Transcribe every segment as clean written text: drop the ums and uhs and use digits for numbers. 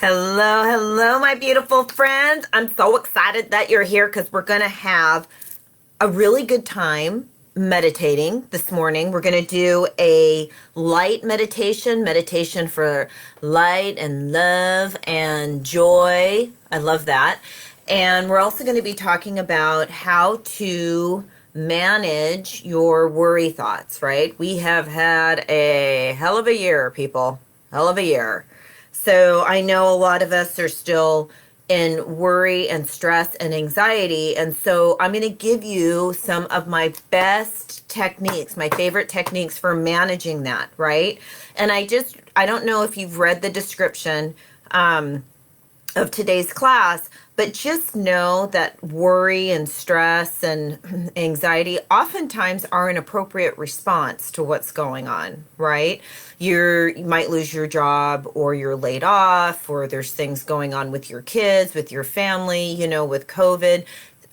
Hello, hello, my beautiful friends. I'm so excited that you're here because we're going to have a really good time meditating this morning. We're going to do a light meditation for light and love and joy. I love that. And we're also going to be talking about how to manage your worry thoughts, right? We have had a hell of a year, people. Hell of a year. So I know a lot of us are still in worry and stress and anxiety. And so I'm going to give you some of my best techniques, my favorite techniques for managing that, right? And I don't know if you've read the description of today's class, but just know that worry and stress and anxiety oftentimes are an appropriate response to what's going on, right? You might lose your job, or you're laid off, or there's things going on with your kids, with your family, with COVID.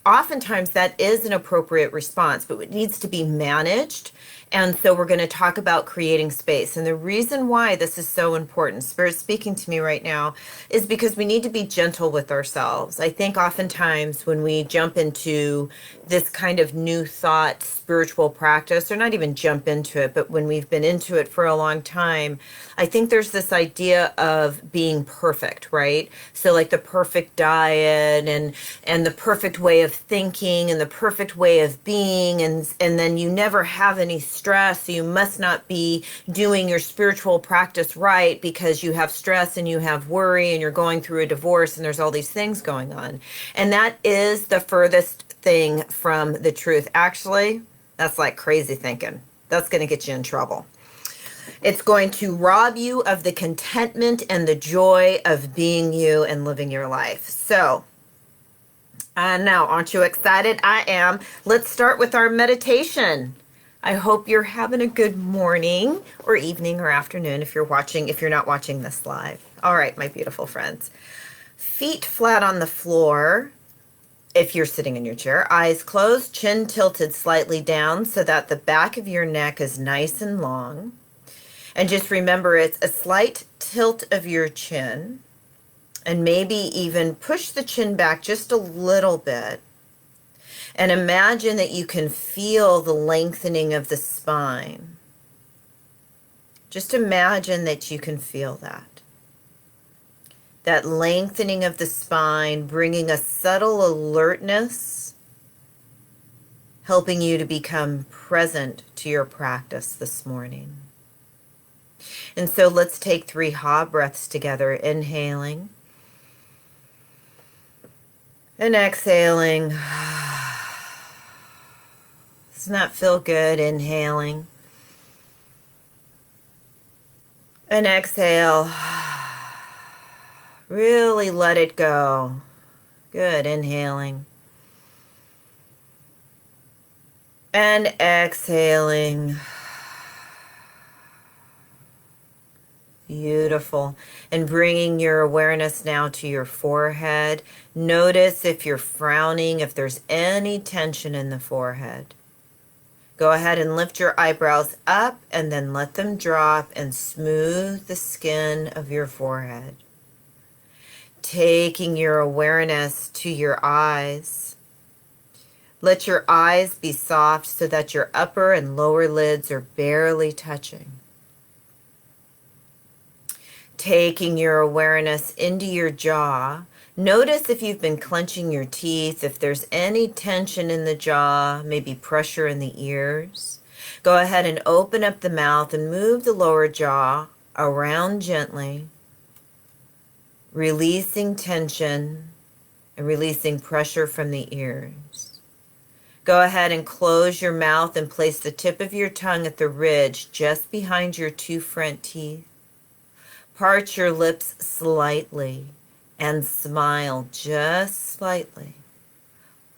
Oftentimes that is an appropriate response, but it needs to be managed. And so we're going to talk about creating space. And the reason why this is so important, Spirit's speaking to me right now, is because we need to be gentle with ourselves. I think oftentimes when we jump into this kind of new thought, spiritual practice, or not even jump into it, but when we've been into it for a long time, I think there's this idea of being perfect, right? So like the perfect diet and the perfect way of thinking and the perfect way of being, and then you never have any stress. So you must not be doing your spiritual practice right because you have stress and you have worry and you're going through a divorce and there's all these things going on. And that is the furthest thing from the truth. Actually, that's like crazy thinking. That's going to get you in trouble. It's going to rob you of the contentment and the joy of being you and living your life. So, now, aren't you excited? I am. Let's start with our meditation. I hope you're having a good morning or evening or afternoon if you're not watching this live. All right, my beautiful friends. Feet flat on the floor if you're sitting in your chair. Eyes closed, chin tilted slightly down so that the back of your neck is nice and long. And just remember, it's a slight tilt of your chin. And maybe even push the chin back just a little bit. And imagine that you can feel the lengthening of the spine. Just imagine that you can feel that. That lengthening of the spine, bringing a subtle alertness, helping you to become present to your practice this morning. And so let's take 3 hot breaths together, inhaling and exhaling. Does not feel good. Inhaling and exhale. Really let it go. Good. Inhaling and exhaling. Beautiful. And bringing your awareness now to your forehead. Notice if you're frowning, if there's any tension in the forehead. Go ahead and lift your eyebrows up and then let them drop and smooth the skin of your forehead. Taking your awareness to your eyes. Let your eyes be soft so that your upper and lower lids are barely touching. Taking your awareness into your jaw. Notice if you've been clenching your teeth, if there's any tension in the jaw, maybe pressure in the ears. Go ahead and open up the mouth and move the lower jaw around gently, releasing tension and releasing pressure from the ears. Go ahead and close your mouth and place the tip of your tongue at the ridge just behind your 2 front teeth. Part your lips slightly and smile just slightly,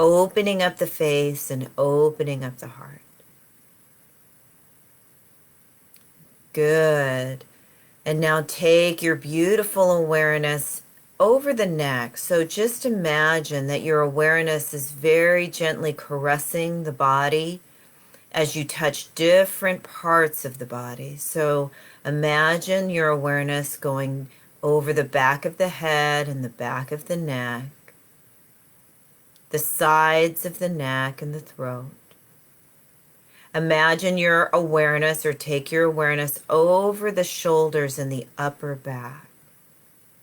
opening up the face and opening up the heart. Good. And now take your beautiful awareness over the neck. So just imagine that your awareness is very gently caressing the body as you touch different parts of the body. So imagine your awareness going over the back of the head and the back of the neck, the sides of the neck and the throat. Imagine your awareness, or take your awareness over the shoulders and the upper back.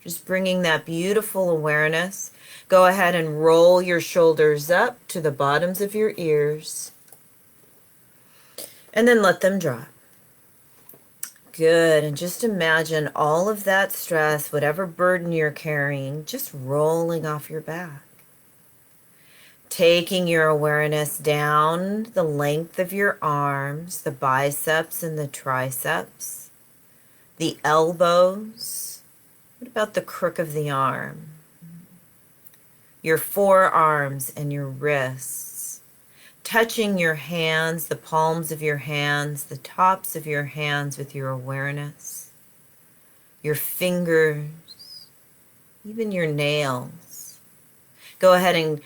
Just bringing that beautiful awareness. Go ahead and roll your shoulders up to the bottoms of your ears. And then let them drop. Good. And just imagine all of that stress, whatever burden you're carrying, just rolling off your back. Taking your awareness down the length of your arms, the biceps and the triceps, the elbows. What about the crook of the arm? Your forearms and your wrists. Touching your hands, the palms of your hands, the tops of your hands with your awareness. Your fingers, even your nails. Go ahead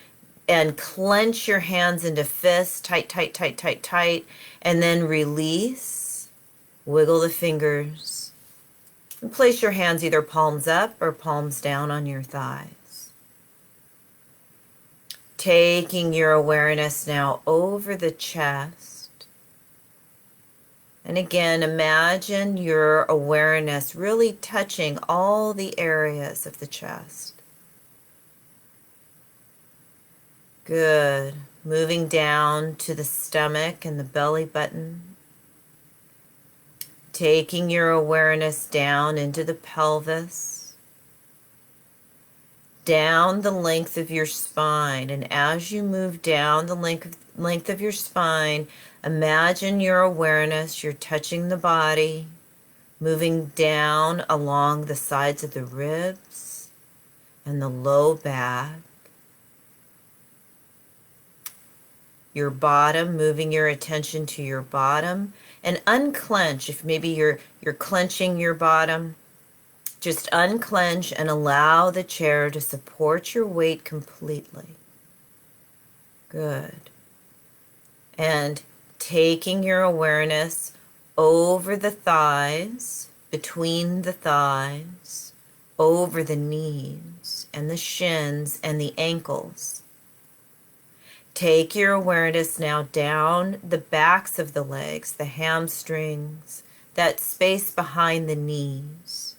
and clench your hands into fists, tight, tight, tight, tight, tight, and then release. Wiggle the fingers. And place your hands either palms up or palms down on your thighs. Taking your awareness now over the chest. And again, imagine your awareness really touching all the areas of the chest. Good. Moving down to the stomach and the belly button. Taking your awareness down into the pelvis. Down the length of your spine. And as you move down the length of your spine, imagine your awareness. You're touching the body. Moving down along the sides of the ribs and the low back. Your bottom, moving your attention to your bottom, and unclench. If maybe you're clenching your bottom, just unclench and allow the chair to support your weight completely. Good. And taking your awareness over the thighs, between the thighs, over the knees and the shins and the ankles. Take your awareness now down the backs of the legs, the hamstrings, that space behind the knees,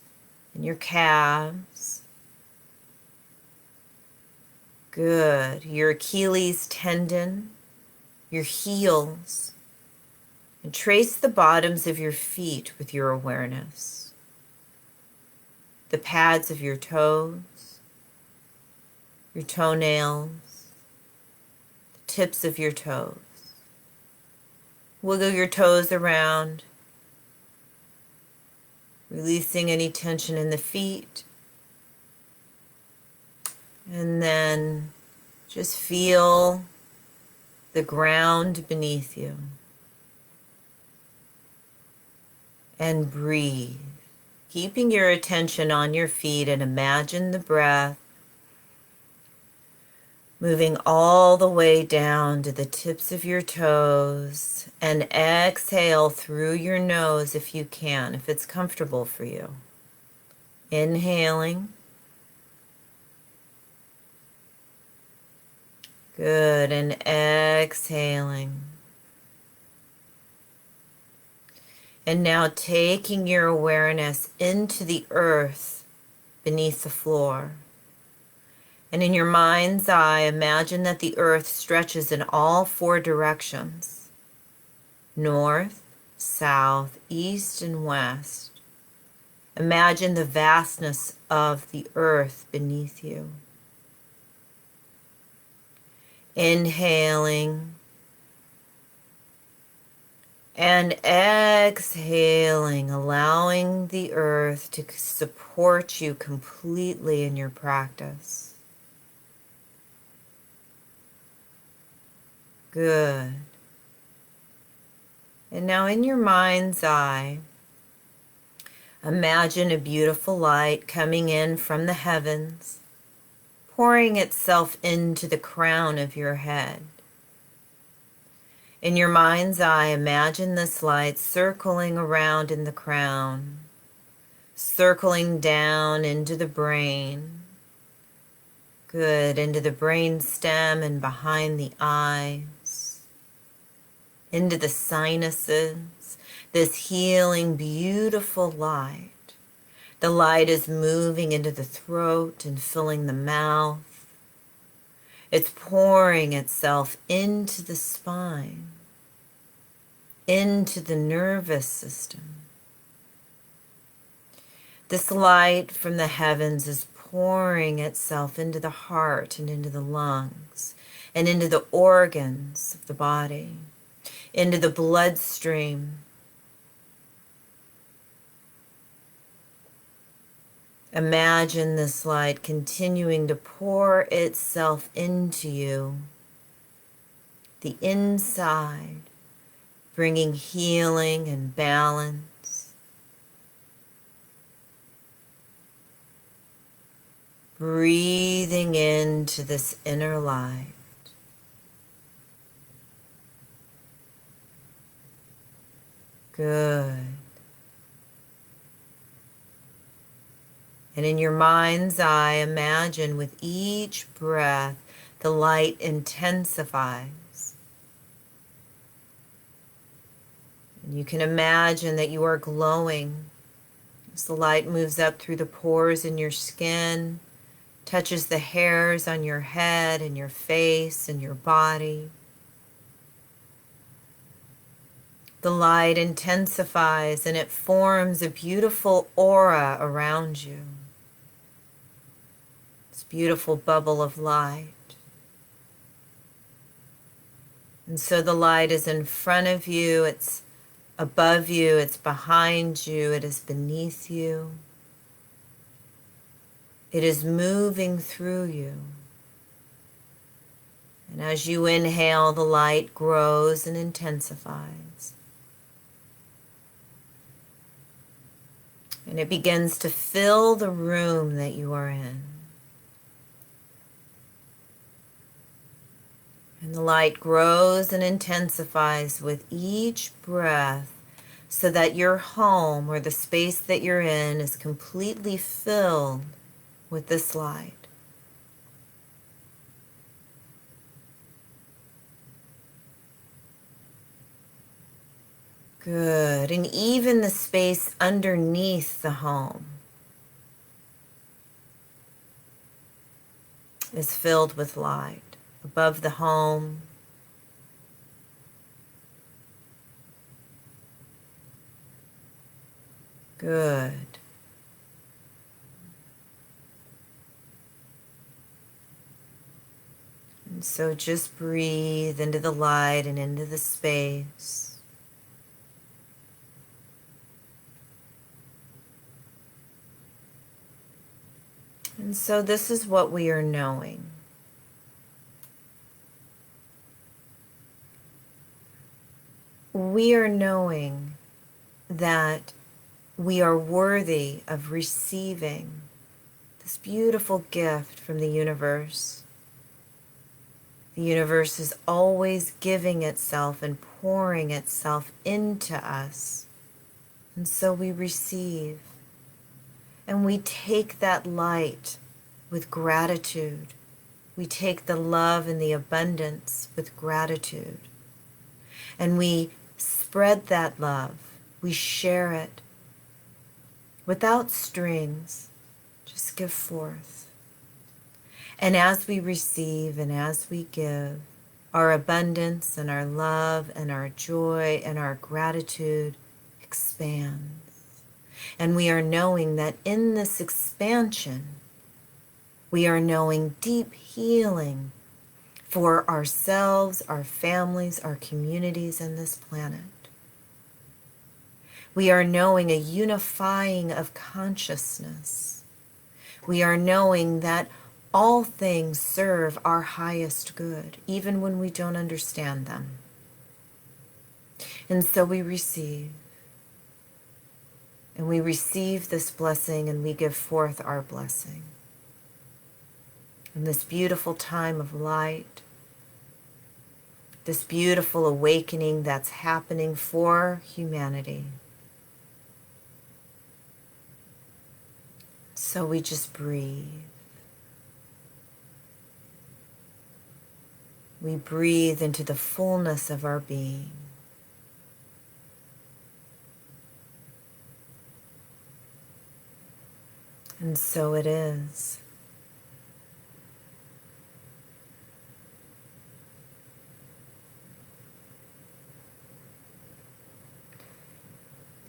and your calves. Good. Your Achilles tendon, your heels, and trace the bottoms of your feet with your awareness. The pads of your toes, your toenails, tips of your toes. Wiggle your toes around, releasing any tension in the feet. And then just feel the ground beneath you. And breathe, keeping your attention on your feet, and imagine the breath moving all the way down to the tips of your toes, and exhale through your nose if you can, if it's comfortable for you. Inhaling. Good, and exhaling. And now taking your awareness into the earth beneath the floor. And in your mind's eye, imagine that the earth stretches in all four directions: north, south, east, and west. Imagine the vastness of the earth beneath you. Inhaling and exhaling, allowing the earth to support you completely in your practice. Good. And now in your mind's eye, imagine a beautiful light coming in from the heavens, pouring itself into the crown of your head. In your mind's eye, imagine this light circling around in the crown, circling down into the brain. Good, into the brain stem and behind the eyes, into the sinuses, this healing, beautiful light. The light is moving into the throat and filling the mouth. It's pouring itself into the spine, into the nervous system. This light from the heavens is pouring itself into the heart and into the lungs and into the organs of the body, into the bloodstream. Imagine this light continuing to pour itself into you, the inside, bringing healing and balance. Breathing into this inner light. Good. And in your mind's eye, imagine with each breath, the light intensifies. And you can imagine that you are glowing as the light moves up through the pores in your skin, touches the hairs on your head and your face and your body. The light intensifies and it forms a beautiful aura around you. This beautiful bubble of light. And so the light is in front of you, it's above you, it's behind you, it is beneath you. It is moving through you. And as you inhale, the light grows and intensifies. And it begins to fill the room that you are in. And the light grows and intensifies with each breath so that your home or the space that you're in is completely filled with this light. Good. And even the space underneath the home is filled with light. Above the home, good. And so just breathe into the light and into the space. And so this is what we are knowing. We are knowing that we are worthy of receiving this beautiful gift from the universe. The universe is always giving itself and pouring itself into us. And so we receive. And we take that light with gratitude. We take the love and the abundance with gratitude. And we spread that love. We share it without strings. Just give forth. And as we receive and as we give, our abundance and our love and our joy and our gratitude expands. And we are knowing that in this expansion, we are knowing deep healing for ourselves, our families, our communities, and this planet. We are knowing a unifying of consciousness. We are knowing that all things serve our highest good, even when we don't understand them. And so we receive. And we receive this blessing and we give forth our blessing. In this beautiful time of light, this beautiful awakening that's happening for humanity. So we just breathe. We breathe into the fullness of our being. And so it is.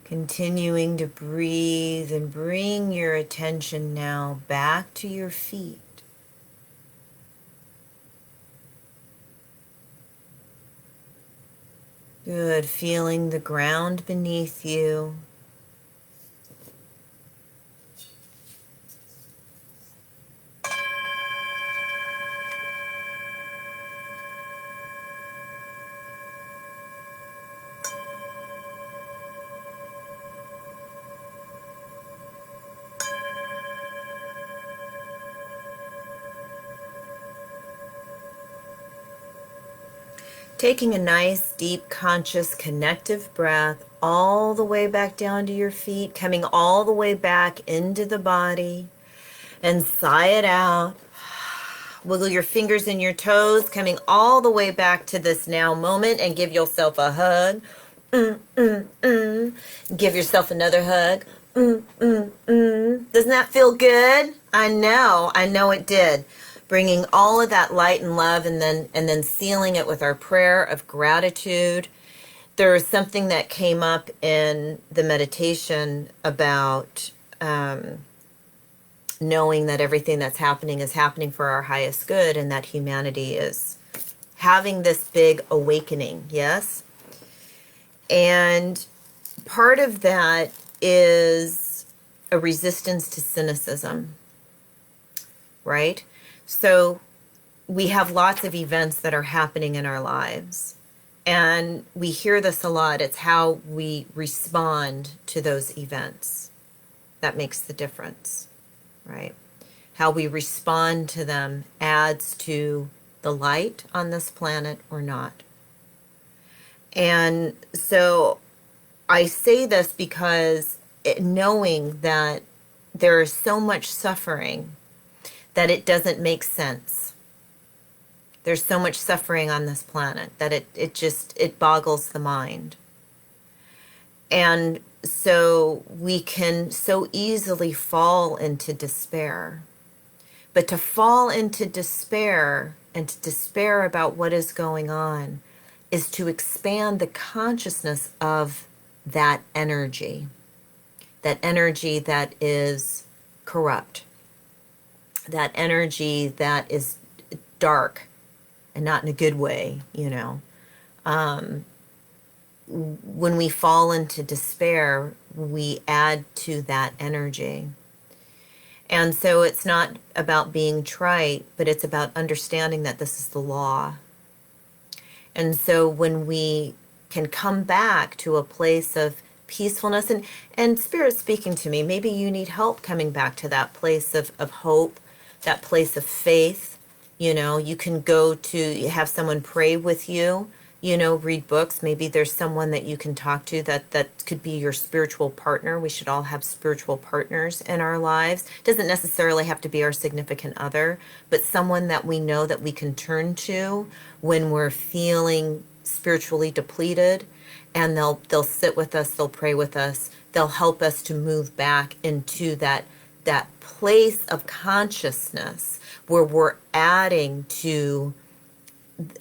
Continuing to breathe and bring your attention now back to your feet. Good, feeling the ground beneath you. Taking a nice, deep, conscious, connective breath all the way back down to your feet, coming all the way back into the body, and sigh it out. Wiggle your fingers and your toes, coming all the way back to this now moment, and give yourself a hug. Give yourself another hug. Doesn't that feel good? I know it did. Bringing all of that light and love, and then sealing it with our prayer of gratitude. There was something that came up in the meditation about knowing that everything that's happening is happening for our highest good, and that humanity is having this big awakening, yes? And part of that is a resistance to cynicism, right? So we have lots of events that are happening in our lives, and we hear this a lot. It's how we respond to those events that makes the difference, right? How we respond to them adds to the light on this planet or not. And so I say this because knowing that there is so much suffering that it doesn't make sense. There's so much suffering on this planet that it boggles the mind. And so we can so easily fall into despair. But to fall into despair and to despair about what is going on is to expand the consciousness of that energy that is corrupt, that energy that is dark, and not in a good way, you know. When we fall into despair, we add to that energy. And so it's not about being trite, but it's about understanding that this is the law. And so when we can come back to a place of peacefulness, and Spirit speaking to me, maybe you need help coming back to that place of hope, that place of faith. You know, you can go to have someone pray with you, you know, read books. Maybe there's someone that you can talk to that could be your spiritual partner. We should all have spiritual partners in our lives. It doesn't necessarily have to be our significant other, but someone that we know that we can turn to when we're feeling spiritually depleted, and they'll sit with us, they'll pray with us, they'll help us to move back into that place of consciousness where we're adding to,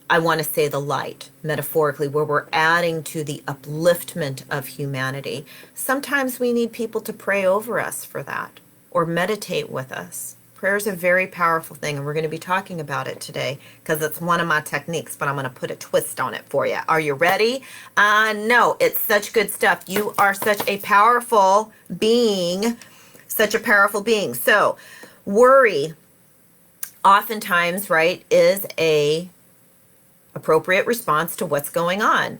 I want to say, the light, metaphorically, where we're adding to the upliftment of humanity. Sometimes we need people to pray over us for that, or meditate with us. Prayer is a very powerful thing, and we're going to be talking about it today because it's one of my techniques, but I'm going to put a twist on it for you. Are you ready? No, it's such good stuff. You are such a powerful being, such a powerful being. So worry oftentimes, right, is a appropriate response to what's going on.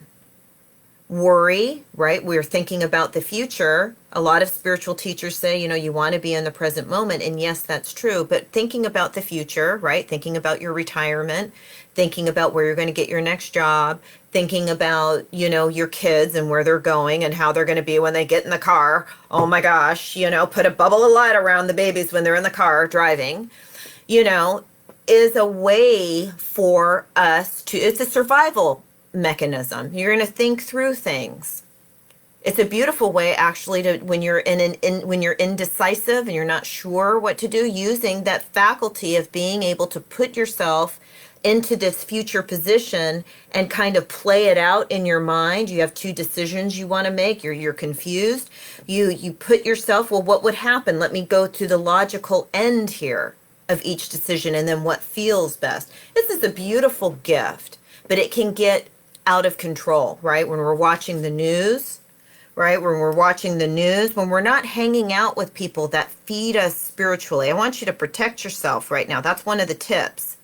Worry, right? We're thinking about the future. A lot of spiritual teachers say, you want to be in the present moment. And yes, that's true. But thinking about the future, right? Thinking about your retirement, thinking about where you're going to get your next job, thinking about, your kids and where they're going and how they're going to be when they get in the car. Oh my gosh, put a bubble of light around the babies when they're in the car driving, is a way for us to, it's a survival mechanism. You're going to think through things. It's a beautiful way actually to when you're when you're indecisive and you're not sure what to do, using that faculty of being able to put yourself into this future position and kind of play it out in your mind. You have two decisions you want to make. You're confused. You put yourself, well, what would happen? Let me go to the logical end here of each decision and then what feels best. This is a beautiful gift, but it can get out of control, right? When we're watching the news, right? When we're watching the news, when we're not hanging out with people that feed us spiritually. I want you to protect yourself right now. That's one of the tips.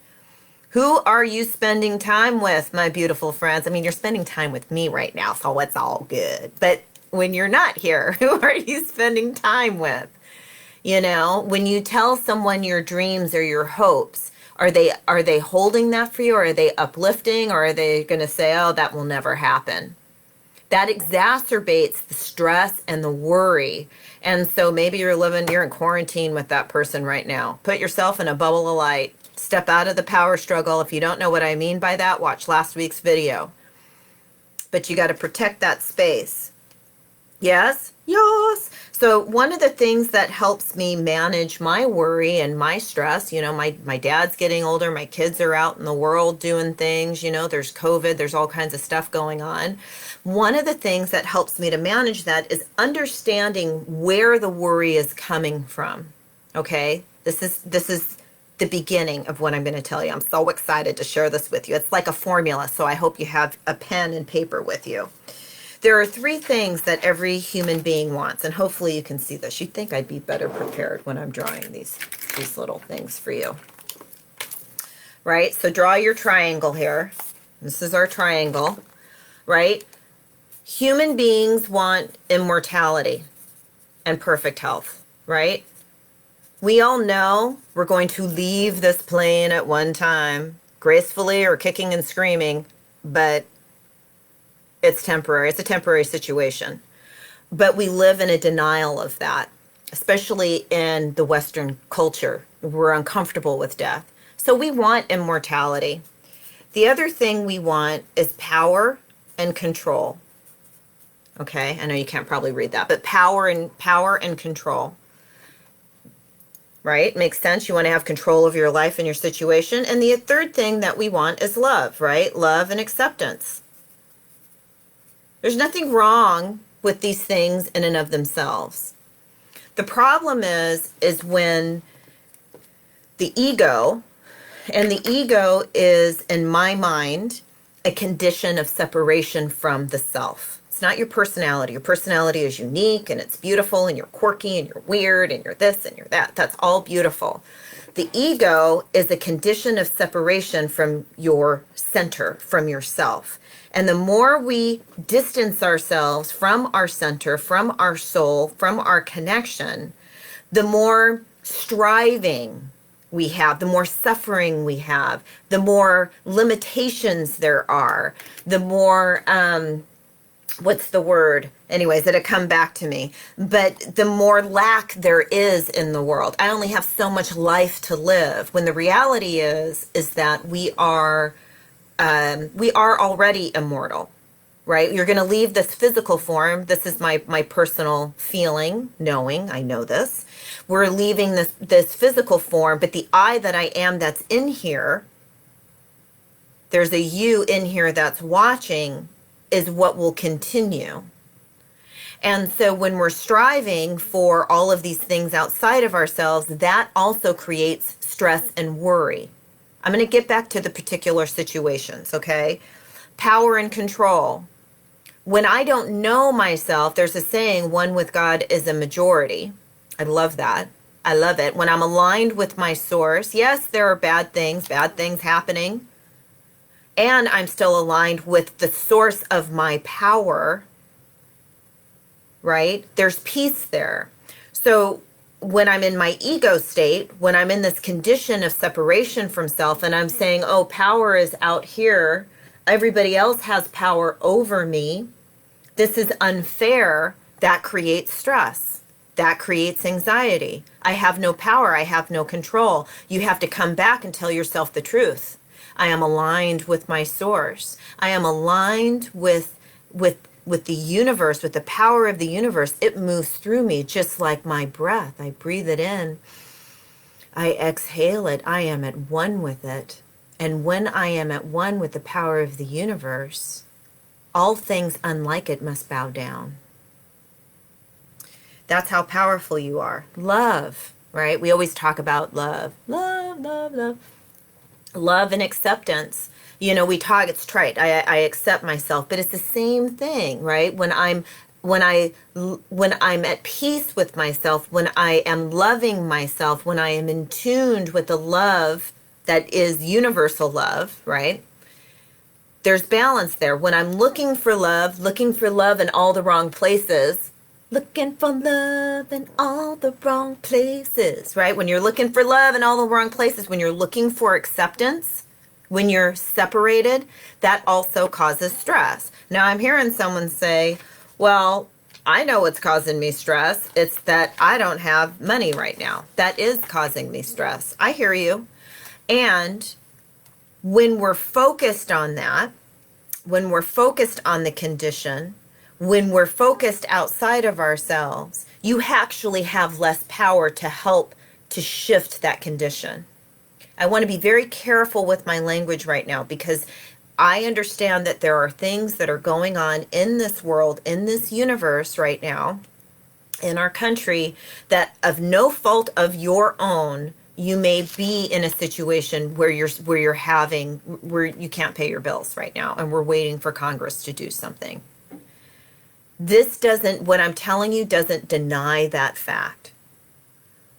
Who are you spending time with, my beautiful friends? I mean, you're spending time with me right now, so it's all good. But when you're not here, who are you spending time with? When you tell someone your dreams or your hopes, are they holding that for you, or are they uplifting, or are they going to say, oh, that will never happen? That exacerbates the stress and the worry. And so maybe you're in quarantine with that person right now. Put yourself in a bubble of light. Step out of the power struggle. If you don't know what I mean by that, watch last week's video. But you got to protect that space. Yes? Yes. So one of the things that helps me manage my worry and my stress, my dad's getting older, my kids are out in the world doing things, there's COVID, there's all kinds of stuff going on. One of the things that helps me to manage that is understanding where the worry is coming from. Okay? This is the beginning of what I'm going to tell you. I'm so excited to share this with you. It's like a formula, so I hope you have a pen and paper with you. There are three things that every human being wants, and hopefully you can see this. You'd think I'd be better prepared when I'm drawing these little things for you. Right? So draw your triangle here. This is our triangle, right? Human beings want immortality and perfect health, right? We all know we're going to leave this plane at one time, gracefully or kicking and screaming, but it's temporary. It's a temporary situation. But we live in a denial of that, especially in the Western culture. We're uncomfortable with death. So we want immortality. The other thing we want is power and control. Okay, I know you can't probably read that, but power and control. Right? Makes sense. You want to have control of your life and your situation. And the third thing that we want is love, right? Love and acceptance. There's nothing wrong with these things in and of themselves. The problem is when the ego, and the ego is, in my mind, a condition of separation from the self. It's not your personality. Your personality is unique and it's beautiful and you're quirky and you're weird and you're this and you're that. That's all beautiful. The ego is a condition of separation from your center, from yourself. And the more we distance ourselves from our center, from our soul, from our connection, the more striving we have, the more suffering we have, the more limitations there are, the more, what's the word? Anyways, it'll come back to me. But the more lack there is in the world. I only have so much life to live. When the reality is that we are already immortal, right? You're going to leave this physical form. This is my personal feeling, knowing, I know this. We're leaving this physical form, but the I that I am that's in here, there's a you in here that's watching, is what will continue. And so when we're striving for all of these things outside of ourselves, that also creates stress and worry. I'm going to get back to the particular situations, okay? Power and control. When I don't know myself, there's a saying, one with God is a majority. I love that. I love it. When I'm aligned with my source, yes, there are bad things happening. and I'm still aligned with the source of my power, right? There's peace there. So when I'm in my ego state, when I'm in this condition of separation from self, and I'm saying, oh, power is out here, everybody else has power over me, this is unfair, that creates stress. That creates anxiety. I have no power. I have no control. You have to come back and tell yourself the truth. I am aligned with my source. I am aligned with the universe, with the power of the universe. It moves through me just like my breath. I breathe it in. I exhale it. I am at one with it. And when I am at one with the power of the universe, all things unlike it must bow down. That's how powerful you are. Love, right? We always talk about love. Love, love, love. Love and acceptance. You know, we talk, it's trite. I accept myself, but it's the same thing, right? When I'm at peace with myself, when I am loving myself, when I am in tune with the love that is universal love, right? There's balance there. When I'm looking for love in all the wrong places, looking for love in all the wrong places, right? When you're looking for love in all the wrong places, when you're looking for acceptance, when you're separated, that also causes stress. Now I'm hearing someone say, well, I know what's causing me stress. It's that I don't have money right now. That is causing me stress. I hear you. And when we're focused on that, when we're focused on the condition, when we're focused outside of ourselves, you actually have less power to help to shift that condition. I want to be very careful with my language right now because I understand that there are things that are going on in this world, in this universe right now, in our country, that of no fault of your own, you may be in a situation where you can't pay your bills right now, and we're waiting for Congress to do something. What I'm telling you doesn't deny that fact.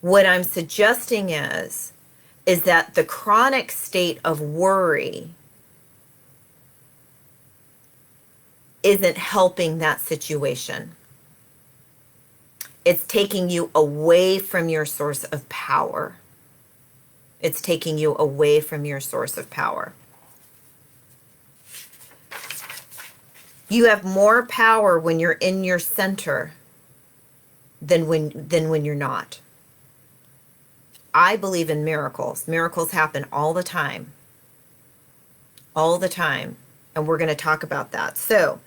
What I'm suggesting is that the chronic state of worry isn't helping that situation. It's taking you away from your source of power. It's taking you away from your source of power. You have more power when you're in your center than when you're not. I believe in miracles. Miracles happen all the time. All the time. And we're going to talk about that. So,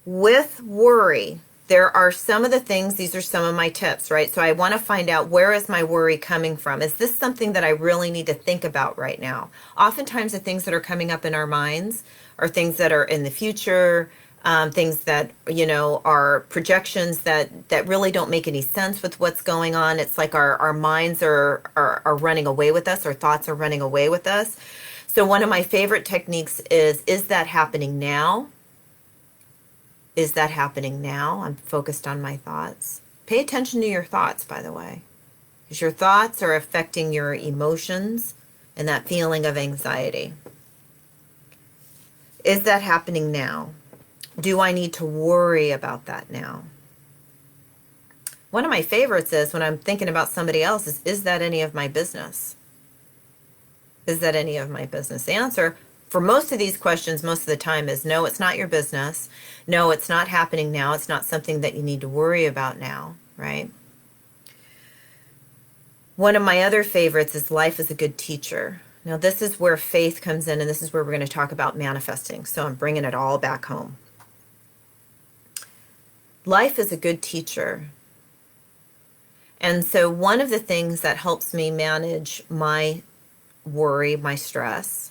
with worry, there are some of the things, these are some of my tips, right? So I want to find out, where is my worry coming from? Is this something that I really need to think about right now? Oftentimes the things that are coming up in our minds are things that are in the future, things that, are projections that really don't make any sense with what's going on. It's like our minds are running away with us, our thoughts are running away with us. So one of my favorite techniques is that happening now? Is that happening now? I'm focused on my thoughts. Pay attention to your thoughts, by the way, because your thoughts are affecting your emotions and that feeling of anxiety. Is that happening now? Do I need to worry about that now? One of my favorites is, when I'm thinking about somebody else, is that any of my business? Is that any of my business? The answer for most of these questions, most of the time, is no, it's not your business. No, it's not happening now. It's not something that you need to worry about now, right? One of my other favorites is life is a good teacher. Now, this is where faith comes in, and this is where we're going to talk about manifesting. So I'm bringing it all back home. Life is a good teacher. And so one of the things that helps me manage my worry, my stress,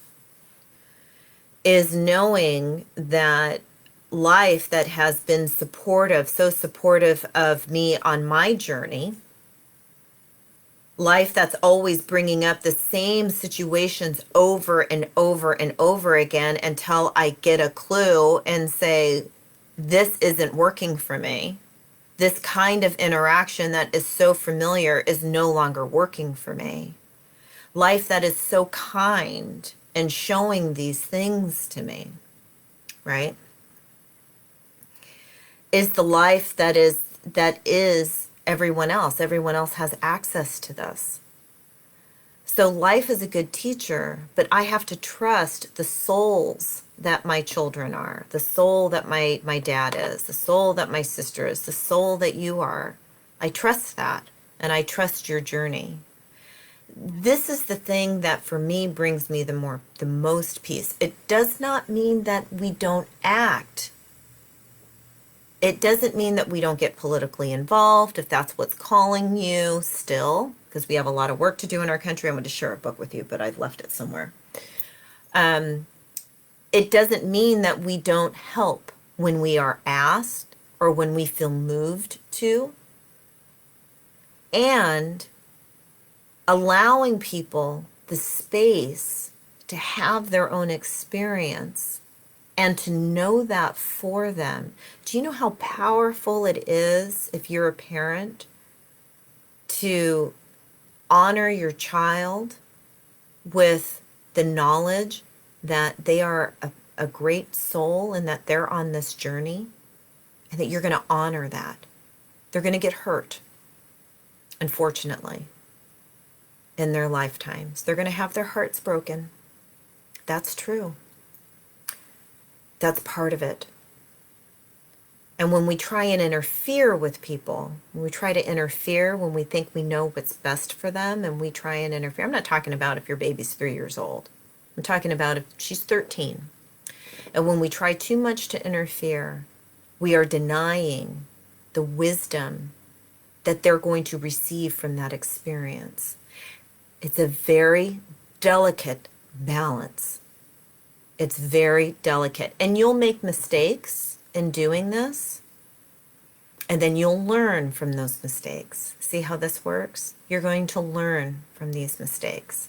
is knowing that life that has been supportive, so supportive of me on my journey, life that's always bringing up the same situations over and over and over again until I get a clue and say, this isn't working for me. This kind of interaction that is so familiar is no longer working for me. Life that is so kind, and showing these things to me, right? Is the life that is everyone else. Everyone else has access to this. So life is a good teacher, but I have to trust the souls that my children are, the soul that my dad is, the soul that my sister is, the soul that you are. I trust that, and I trust your journey. This is the thing that for me brings me the most peace. It does not mean that we don't act. It doesn't mean that we don't get politically involved if that's what's calling you still, because we have a lot of work to do in our country. I'm going to share a book with you, but I've left it somewhere. It doesn't mean that we don't help when we are asked or when we feel moved to. And allowing people the space to have their own experience and to know that for them. Do you know how powerful it is if you're a parent to honor your child with the knowledge that they are a great soul and that they're on this journey, and that you're going to honor that? They're going to get hurt, unfortunately, in their lifetimes. They're going to have their hearts broken. That's true. That's part of it. And when we try and interfere with people, when we try to interfere when we think we know what's best for them, and we try and interfere, I'm not talking about if your baby's 3 years old. I'm talking about if she's 13. And when we try too much to interfere, we are denying the wisdom that they're going to receive from that experience. It's a very delicate balance. It's very delicate. And you'll make mistakes in doing this, and then you'll learn from those mistakes. See how this works? You're going to learn from these mistakes.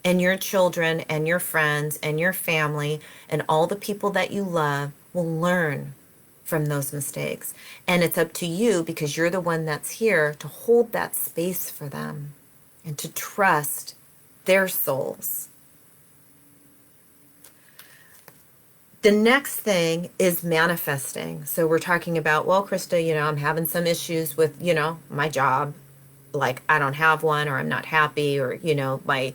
And your children and your friends and your family and all the people that you love will learn from those mistakes. And it's up to you, because you're the one that's here, to hold that space for them and to trust their souls. The next thing is manifesting. So we're talking about, well, Krista, I'm having some issues with, my job. Like, I don't have one, or I'm not happy, or, my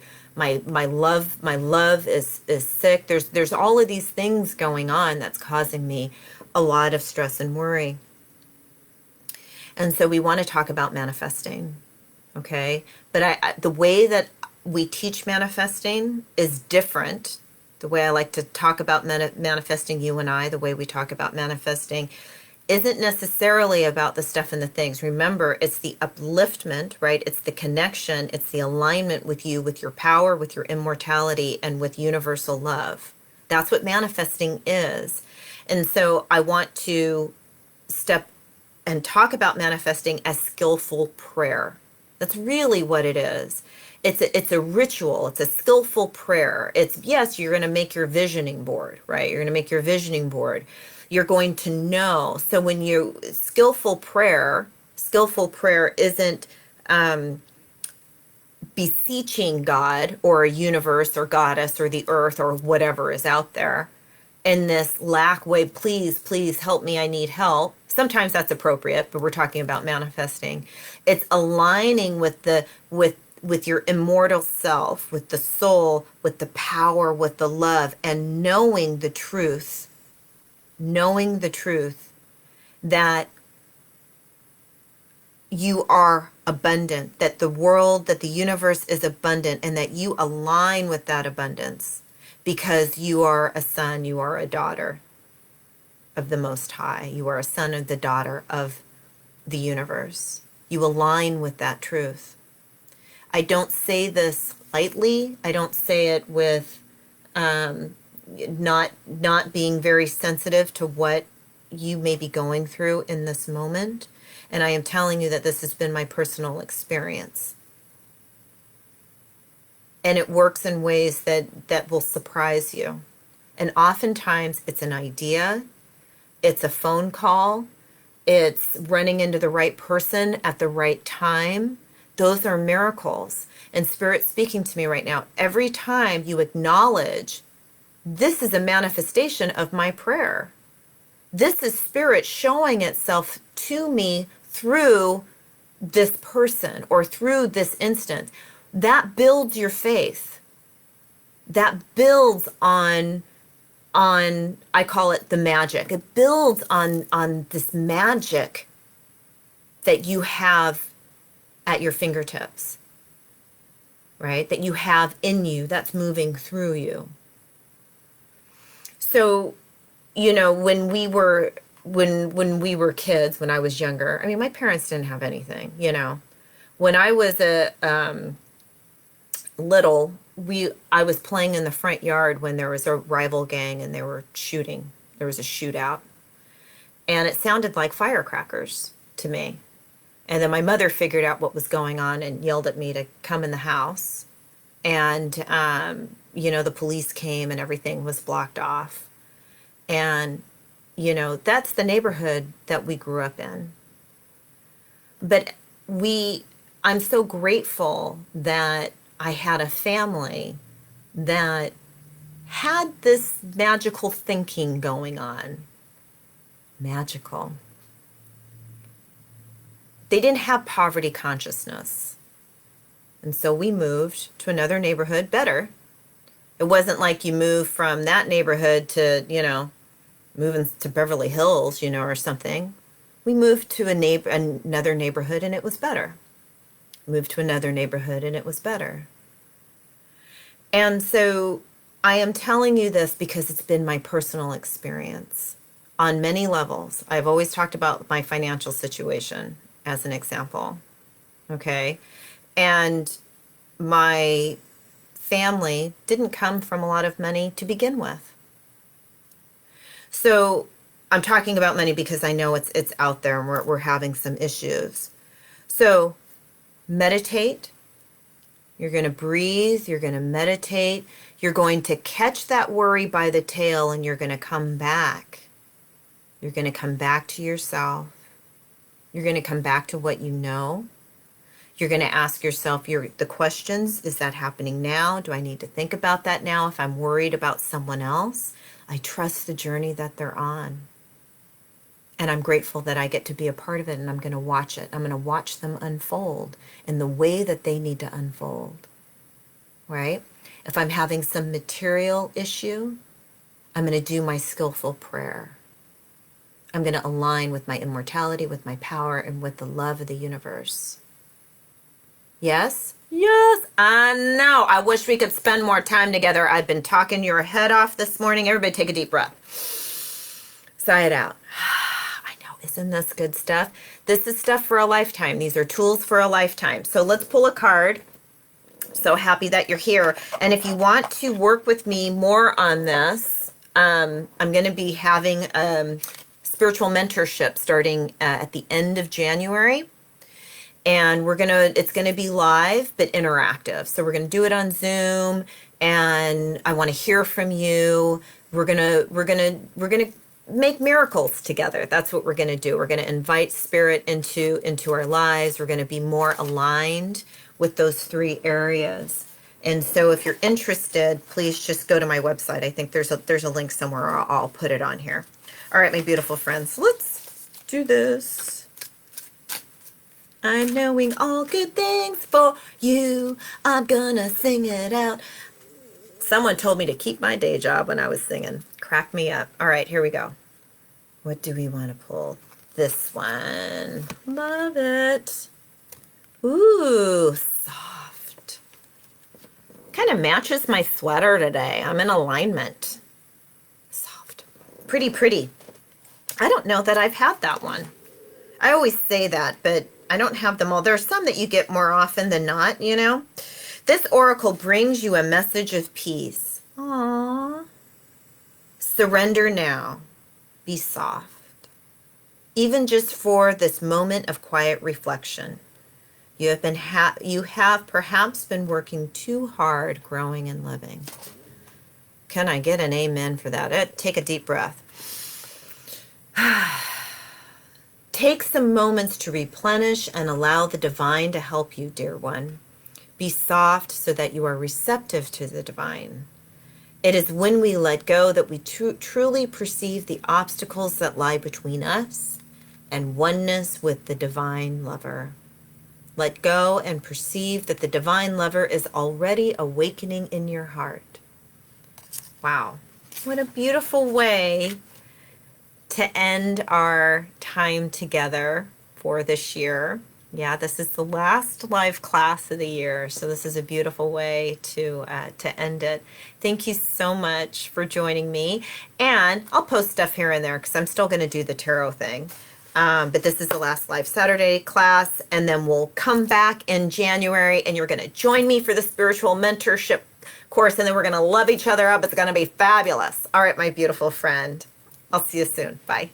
love is sick. There's all of these things going on that's causing me a lot of stress and worry. And so we want to talk about manifesting, okay? But the way that we teach manifesting is different. The way I like to talk about manifesting, you and I, the way we talk about manifesting, isn't necessarily about the stuff and the things. Remember, it's the upliftment, right? It's the connection. It's the alignment with you, with your power, with your immortality, and with universal love. That's what manifesting is. And so I want to step and talk about manifesting as skillful prayer. That's really what it is. It's a ritual. It's a skillful prayer. Yes, you're going to make your visioning board, right? You're going to make your visioning board. You're going to know. So when skillful prayer isn't beseeching God or a universe or goddess or the earth or whatever is out there in this lack way, please help me, I need help. Sometimes that's appropriate, but we're talking about manifesting. It's aligning with your immortal self, with the soul, with the power, with the love, and knowing the truth that you are abundant, that the world, that the universe is abundant, and that you align with that abundance because you are a son, you are a daughter of the Most High. You are a son and the daughter of the universe. You align with that truth. I don't say this lightly. I don't say it with not being very sensitive to what you may be going through in this moment. And I am telling you that this has been my personal experience. And it works in ways that will surprise you. And oftentimes it's an idea, it's a phone call, it's running into the right person at the right time. those are miracles. And Spirit's speaking to me right now. Every time you acknowledge, this is a manifestation of my prayer. This is Spirit showing itself to me through this person or through this instance. That builds your faith. That builds on I call it the magic. It builds on this magic that you have at your fingertips, right? That you have in you, that's moving through you. So, you know, when we were kids, when I was younger, I mean, my parents didn't have anything, you know. When I was little, I was playing in the front yard when there was a rival gang and they were shooting. There was a shootout. And it sounded like firecrackers to me. And then my mother figured out what was going on and yelled at me to come in the house. And, you know, the police came and everything was blocked off. And, you know, that's the neighborhood that we grew up in. But I'm so grateful that I had a family that had this magical thinking going on. Magical. They didn't have poverty consciousness. And so we moved to another neighborhood better. It wasn't like you moved from that neighborhood to, you know, moving to Beverly Hills, you know, or something. We moved to another neighborhood and it was better. Moved to another neighborhood and it was better. And so I am telling you this because it's been my personal experience on many levels. I've always talked about my financial situation as an example. Okay. And my family didn't come from a lot of money to begin with. So I'm talking about money because I know it's out there and we're having some issues. So meditate. You're going to breathe. You're going to meditate. You're going to catch that worry by the tail and you're going to come back. You're going to come back to yourself. You're going to come back to what you know. You're going to ask yourself the questions. Is that happening now? Do I need to think about that now? If I'm worried about someone else, I trust the journey that they're on. And I'm grateful that I get to be a part of it and I'm going to watch it. I'm going to watch them unfold in the way that they need to unfold, right? If I'm having some material issue, I'm going to do my skillful prayer. I'm going to align with my immortality, with my power, and with the love of the universe. Yes? Yes, I know. I wish we could spend more time together. I've been talking your head off this morning. Everybody take a deep breath. Sigh it out. I know. Isn't this good stuff? This is stuff for a lifetime. These are tools for a lifetime. So let's pull a card. So happy that you're here. And if you want to work with me more on this, I'm going to be having spiritual mentorship starting at the end of January. And it's going to be live, but interactive. So we're going to do it on Zoom and I want to hear from you. We're going to make miracles together. That's what we're going to do. We're going to invite Spirit into our lives. We're going to be more aligned with those three areas. And so if you're interested, please just go to my website. I think there's a link somewhere. I'll put it on here. All right, my beautiful friends, let's do this. I'm knowing all good things for you. I'm gonna sing it out. Someone told me to keep my day job when I was singing. Crack me up. All right, here we go. What do we want to pull? This one. Love it. Ooh, soft. Kind of matches my sweater today. I'm in alignment. Soft. Pretty, pretty. I don't know that I've had that one. I always say that, but I don't have them all. There are some that you get more often than not, you know. This oracle brings you a message of peace. Aww. Surrender now. Be soft. Even just for this moment of quiet reflection. You have perhaps been working too hard growing and living. Can I get an amen for that? Take a deep breath. Take some moments to replenish and allow the divine to help you, dear one. Be soft so that you are receptive to the divine. It is when we let go that we truly perceive the obstacles that lie between us and oneness with the divine lover. Let go and perceive that the divine lover is already awakening in your heart. Wow, what a beautiful way to end our time together for this year. Yeah, this is the last live class of the year, so this is a beautiful way to end it. Thank you so much for joining me, and I'll post stuff here and there because I'm still going to do the tarot thing. But this is the last live Saturday class, and then we'll come back in January, and you're going to join me for the spiritual mentorship course, and then we're going to love each other up. It's going to be fabulous. All right, my beautiful friend. I'll see you soon. Bye.